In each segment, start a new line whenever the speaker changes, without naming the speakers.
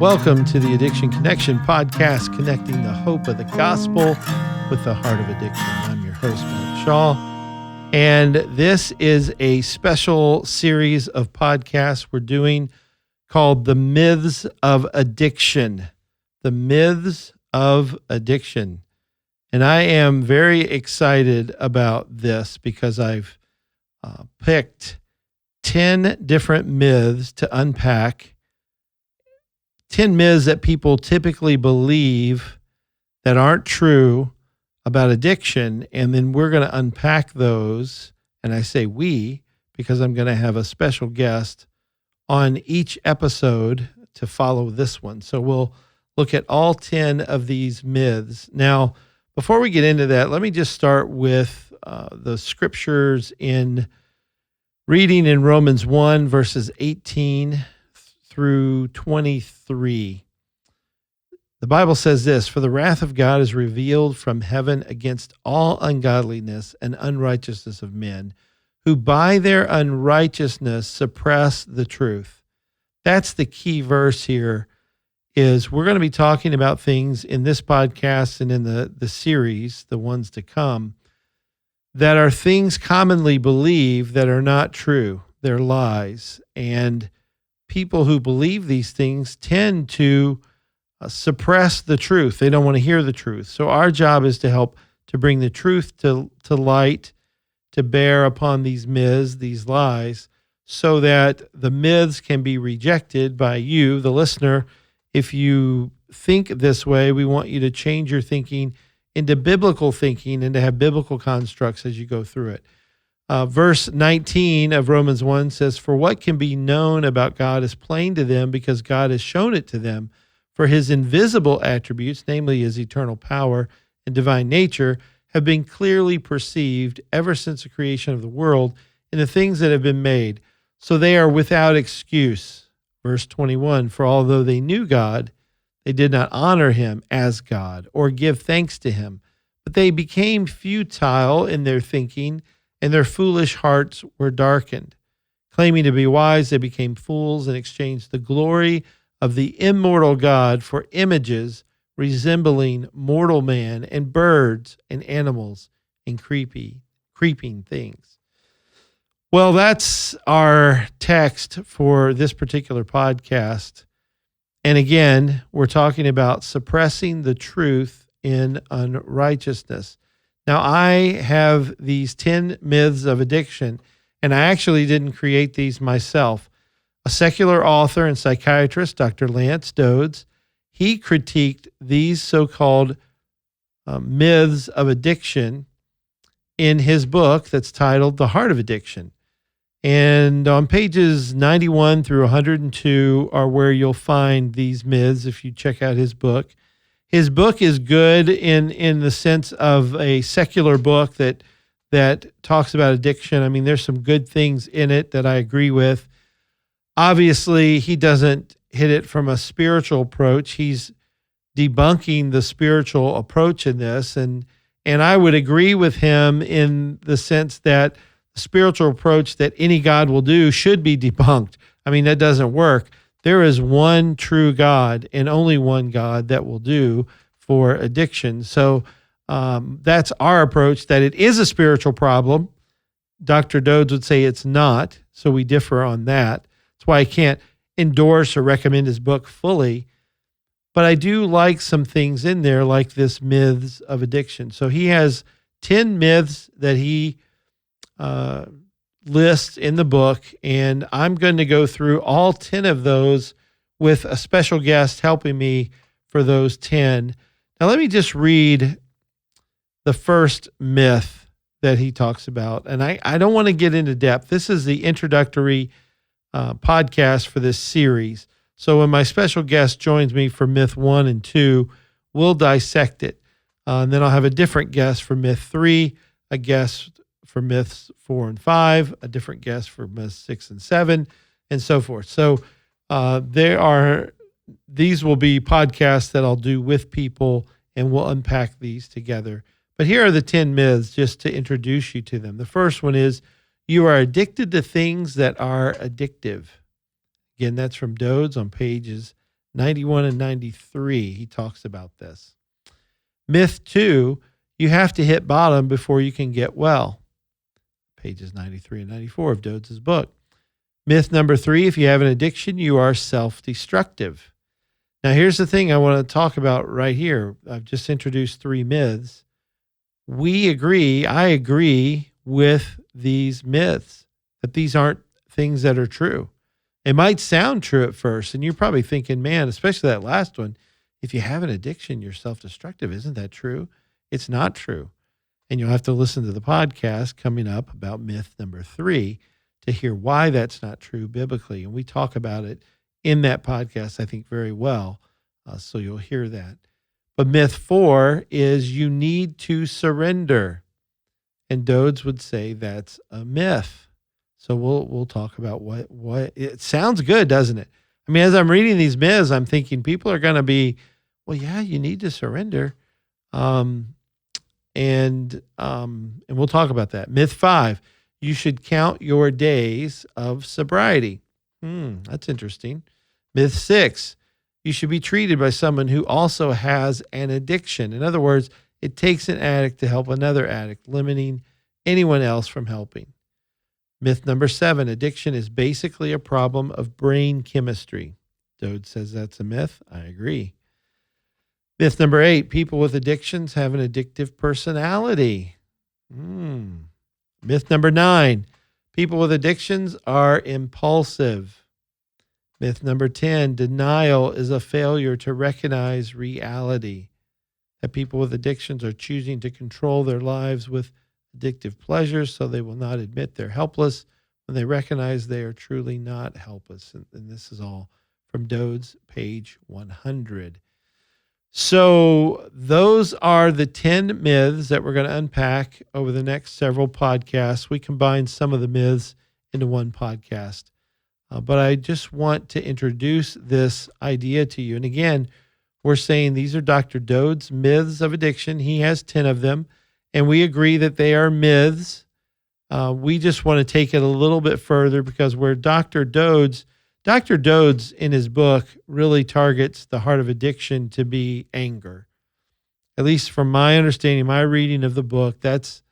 Welcome to the Addiction Connection podcast, connecting the hope of the gospel with the heart of addiction. I'm your host, Mark Shaw, and this is a special series of podcasts we're doing called The Myths of Addiction. The Myths of Addiction. And I am very excited about this because I've picked 10 different myths to unpack, 10 myths that people typically believe that aren't true about addiction, and then we're going to unpack those. And I say we because I'm going to have a special guest on each episode to follow this one. So we'll look at all 10 of these myths. Now, before we get into that, let me just start with the scriptures in reading in Romans 1, verses 18 through 23. The Bible says this: "For the wrath of God is revealed from heaven against all ungodliness and unrighteousness of men, who by their unrighteousness suppress the truth." That's the key verse here. Is we're going to be talking about things in this podcast and in the series, the ones to come, that are things commonly believed that are not true. They're lies. And people who believe these things tend to suppress the truth. They don't want to hear the truth. So our job is to help to bring the truth to light, to bear upon these myths, these lies, so that the myths can be rejected by you, the listener. If you think this way, we want you to change your thinking into biblical thinking and to have biblical constructs as you go through it. Verse 19 of Romans 1 says, "For what can be known about God is plain to them because God has shown it to them. For his invisible attributes, namely his eternal power and divine nature, have been clearly perceived ever since the creation of the world in the things that have been made. So they are without excuse." Verse 21, "For although they knew God, they did not honor him as God or give thanks to him, but they became futile in their thinking, and their foolish hearts were darkened. Claiming to be wise, they became fools and exchanged the glory of the immortal God for images resembling mortal man and birds and animals and creeping things." Well, that's our text for this particular podcast. And again, we're talking about suppressing the truth in unrighteousness. Now, I have these 10 myths of addiction, and I actually didn't create these myself. A secular author and psychiatrist, Dr. Lance Dodds, he critiqued these so-called myths of addiction in his book that's titled The Heart of Addiction. And on pages 91 through 102 are where you'll find these myths if you check out his book. His book is good in the sense of a secular book that talks about addiction. I mean, there's some good things in it that I agree with. Obviously, he doesn't hit it from a spiritual approach. He's debunking the spiritual approach in this. And I would agree with him in the sense that the spiritual approach that any God will do should be debunked. I mean, that doesn't work. There is one true God and only one God that will do for addiction. So that's our approach, that it is a spiritual problem. Dr. Dodds would say it's not, so we differ on that. That's why I can't endorse or recommend his book fully. But I do like some things in there, like this myths of addiction. So he has 10 myths that he lists in the book, and I'm going to go through all 10 of those with a special guest helping me for those 10. Now, let me just read the first myth that he talks about, and I don't want to get into depth. This is the introductory podcast for this series. So when my special guest joins me for myth 1 and 2, we'll dissect it. And then I'll have a different guest for myth 3, a guest for myths 4 and 5, a different guest for myths 6 and 7, and so forth. So these will be podcasts that I'll do with people, and we'll unpack these together. But here are the 10 myths just to introduce you to them. The first one is, you are addicted to things that are addictive. Again, that's from Dodds on pages 91 and 93, he talks about this. Myth 2, you have to hit bottom before you can get well. Pages 93 and 94 of Dodds' book. Myth number 3, if you have an addiction, you are self-destructive. Now, here's the thing I want to talk about right here. I've just introduced 3 myths. I agree with these myths, that these aren't things that are true. It might sound true at first, and you're probably thinking, man, especially that last one, if you have an addiction, you're self-destructive. Isn't that true? It's not true. And you'll have to listen to the podcast coming up about myth number 3 to hear why that's not true biblically. And we talk about it in that podcast, I think, very well. So you'll hear that. But myth 4 is you need to surrender. And Dodds would say that's a myth. So we'll talk about what it sounds good, doesn't it? I mean, as I'm reading these myths, I'm thinking people are going to be, well, yeah, you need to surrender. And we'll talk about that. Myth 5, you should count your days of sobriety. That's interesting. Myth 6, you should be treated by someone who also has an addiction. In other words, it takes an addict to help another addict, limiting anyone else from helping. Myth number 7, addiction is basically a problem of brain chemistry. Dodds says that's a myth. I agree. Myth number 8, people with addictions have an addictive personality. Myth number 9, people with addictions are impulsive. Myth number 10, denial is a failure to recognize reality. That people with addictions are choosing to control their lives with addictive pleasures, so they will not admit they're helpless when they recognize they are truly not helpless. And this is all from Dodds, page 100. So those are the 10 myths that we're going to unpack over the next several podcasts. We combined some of the myths into one podcast. But I just want to introduce this idea to you. And again, we're saying these are Dr. Dodds' myths of addiction. He has 10 of them. And we agree that they are myths. We just want to take it a little bit further because where Dr. Dodds in his book really targets the heart of addiction to be anger. At least from my understanding, my reading of the book, that's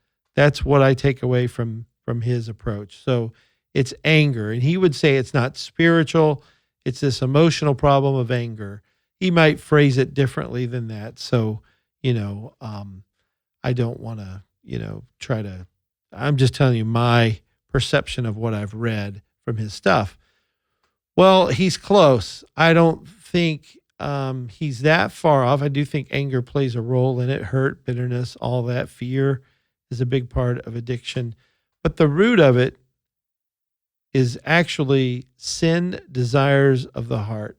what I take away from his approach. So it's anger. And he would say it's not spiritual. It's this emotional problem of anger. He might phrase it differently than that. So, I don't want to, I'm just telling you my perception of what I've read from his stuff. Well, he's close. I don't think he's that far off. I do think anger plays a role in it. Hurt, bitterness, all that. Fear is a big part of addiction. But the root of it is actually sin desires of the heart.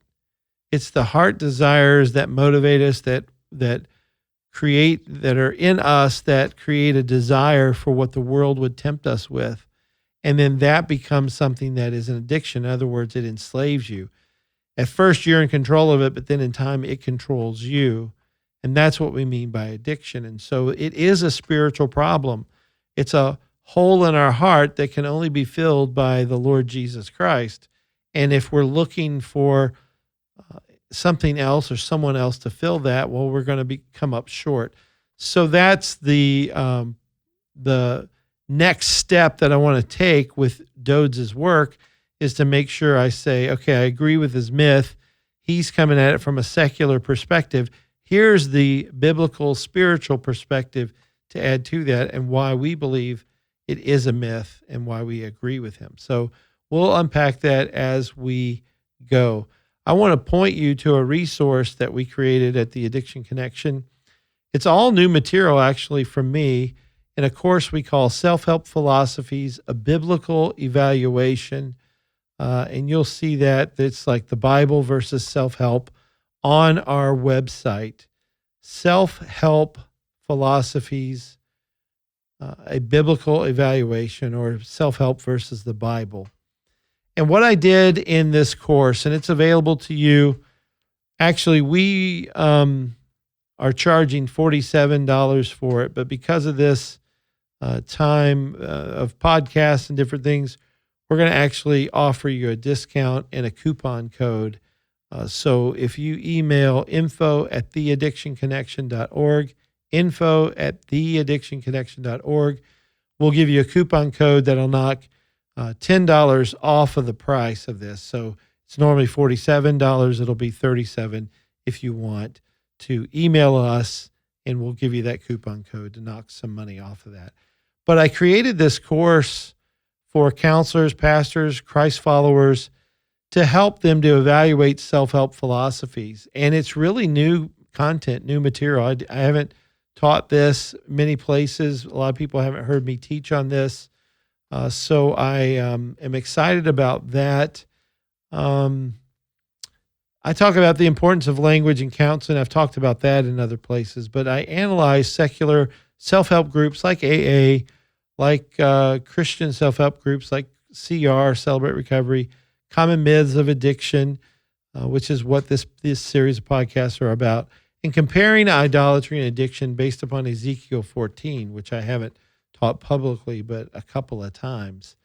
It's the heart desires that motivate us, that are in us, that create a desire for what the world would tempt us with. And then that becomes something that is an addiction. In other words, it enslaves you. At first, you're in control of it, but then in time, it controls you. And that's what we mean by addiction. And so it is a spiritual problem. It's a hole in our heart that can only be filled by the Lord Jesus Christ. And if we're looking for something else or someone else to fill that, well, we're going to come up short. So that's the next step that I want to take with Dodds' work is to make sure I say, okay, I agree with his myth. He's coming at it from a secular perspective. Here's the biblical, spiritual perspective to add to that and why we believe it is a myth and why we agree with him. So we'll unpack that as we go. I want to point you to a resource that we created at the Addiction Connection. It's all new material, actually, from me in a course we call Self-Help Philosophies, a Biblical Evaluation. And you'll see that it's like the Bible versus self-help on our website. Self-Help Philosophies, a Biblical Evaluation, or self-help versus the Bible. And what I did in this course, and it's available to you, actually, we are charging $47 for it, but because of this time of podcasts and different things, we're going to actually offer you a discount and a coupon code So if you email info@theaddictionconnection.org, info@theaddictionconnection.org, we'll give you a coupon code that'll knock $10 off of the price of this. So it's normally $47. It'll be $37 if you want to email us, and we'll give you that coupon code to knock some money off of that. But I created this course for counselors, pastors, Christ followers to help them to evaluate self-help philosophies. And it's really new content, new material. I haven't taught this many places. A lot of people haven't heard me teach on this. So I am excited about that. I talk about the importance of language in counseling. I've talked about that in other places, but I analyze secular self-help groups like AA, like Christian self-help groups like CR, Celebrate Recovery, Common Myths of Addiction, which is what this series of podcasts are about, and comparing idolatry and addiction based upon Ezekiel 14, which I haven't taught publicly, but a couple of times.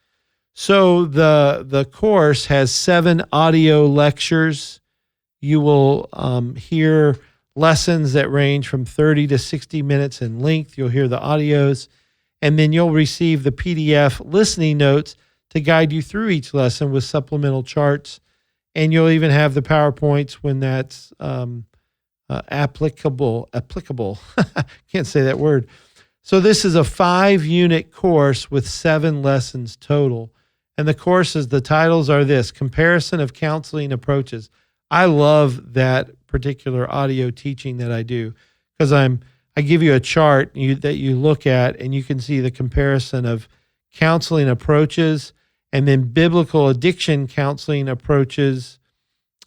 So the course has 7 audio lectures. You will hear lessons that range from 30 to 60 minutes in length. You'll hear the audios, and then you'll receive the PDF listening notes to guide you through each lesson with supplemental charts. And you'll even have the PowerPoints when that's applicable. Can't say that word. So this is a 5-unit course with 7 lessons total. And the courses, the titles are this: Comparison of Counseling Approaches. I love that particular audio teaching that I do, because I give you a chart that you look at, and you can see the comparison of counseling approaches and then biblical addiction counseling approaches.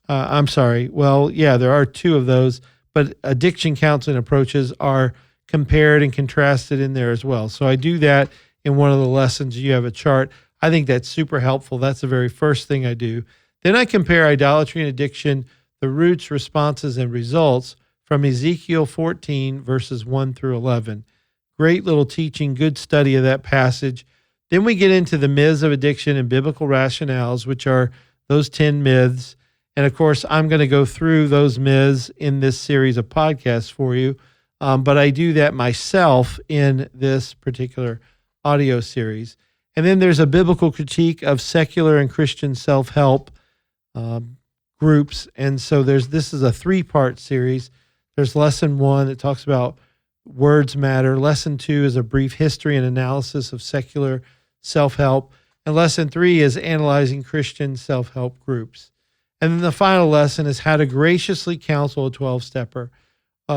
There are 2 of those, but addiction counseling approaches are compared and contrasted in there as well. So I do that in one of the lessons. You have a chart. I think that's super helpful. That's the very first thing I do. Then I compare idolatry and addiction, the roots, responses, and results from Ezekiel 14, verses 1 through 11. Great little teaching, good study of that passage. Then we get into the myths of addiction and biblical rationales, which are those 10 myths. And of course, I'm going to go through those myths in this series of podcasts for you. But I do that myself in this particular audio series. And then there's a biblical critique of secular and Christian self-help groups. And so this is a 3-part series. There's lesson 1 that talks about words matter. Lesson 2 is a brief history and analysis of secular self-help. And lesson 3 is analyzing Christian self-help groups. And then the final lesson is how to graciously counsel a 12-stepper.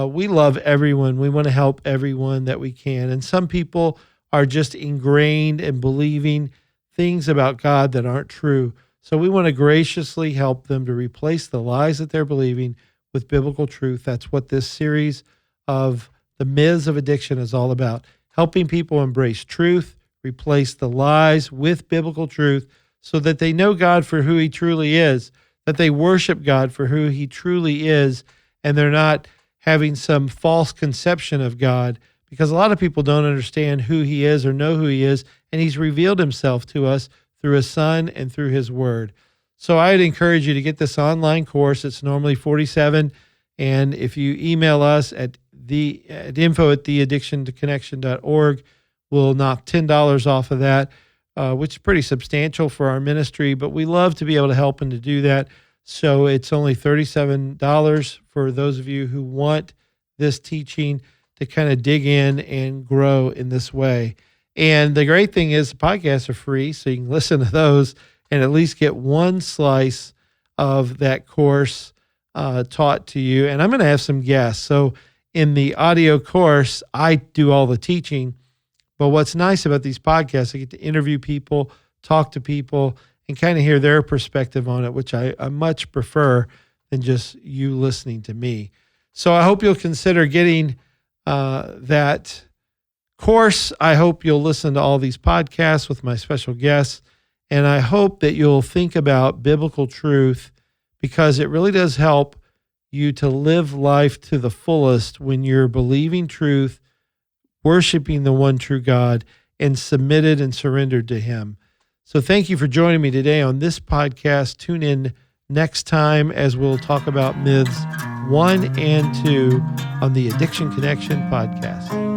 We love everyone. We want to help everyone that we can. And some people are just ingrained in believing things about God that aren't true. So we want to graciously help them to replace the lies that they're believing with biblical truth. That's what this series of the myths of addiction is all about. Helping people embrace truth, replace the lies with biblical truth so that they know God for who he truly is, that they worship God for who he truly is, and they're not having some false conception of God, because a lot of people don't understand who he is or know who he is, and he's revealed himself to us through his Son and through his word. So I'd encourage you to get this online course. It's normally $47, and if you email us at info@theaddictionconnection.org, we'll knock $10 off of that, which is pretty substantial for our ministry, but we love to be able to help and to do that. So it's only $37 for those of you who want this teaching to kind of dig in and grow in this way. And the great thing is the podcasts are free, so you can listen to those and at least get one slice of that course taught to you. And I'm going to have some guests. So in the audio course, I do all the teaching. But what's nice about these podcasts, I get to interview people, talk to people, and kind of hear their perspective on it, which I much prefer than just you listening to me. So I hope you'll consider getting that course. I hope you'll listen to all these podcasts with my special guests. And I hope that you'll think about biblical truth, because it really does help you to live life to the fullest when you're believing truth, worshiping the one true God, and submitted and surrendered to him. So thank you for joining me today on this podcast. Tune in next time as we'll talk about myths 1 and 2 on the Addiction Connection podcast.